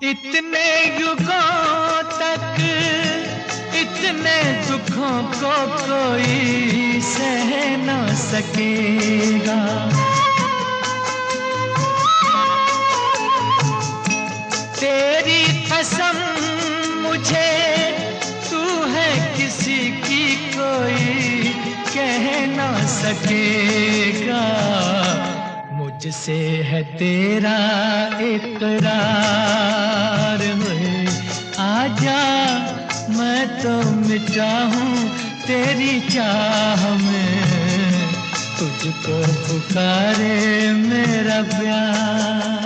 इतने युगों तक इतने दुखों को कोई सह न सकेगा। तेरी कसम मुझे, तू है किसी की कोई कह न सकेगा। मुझसे है तेरा इकरार, हुए आजा मैं तो मिटा हूँ तेरी चाह में, तुझको पुकारे मेरा प्यार।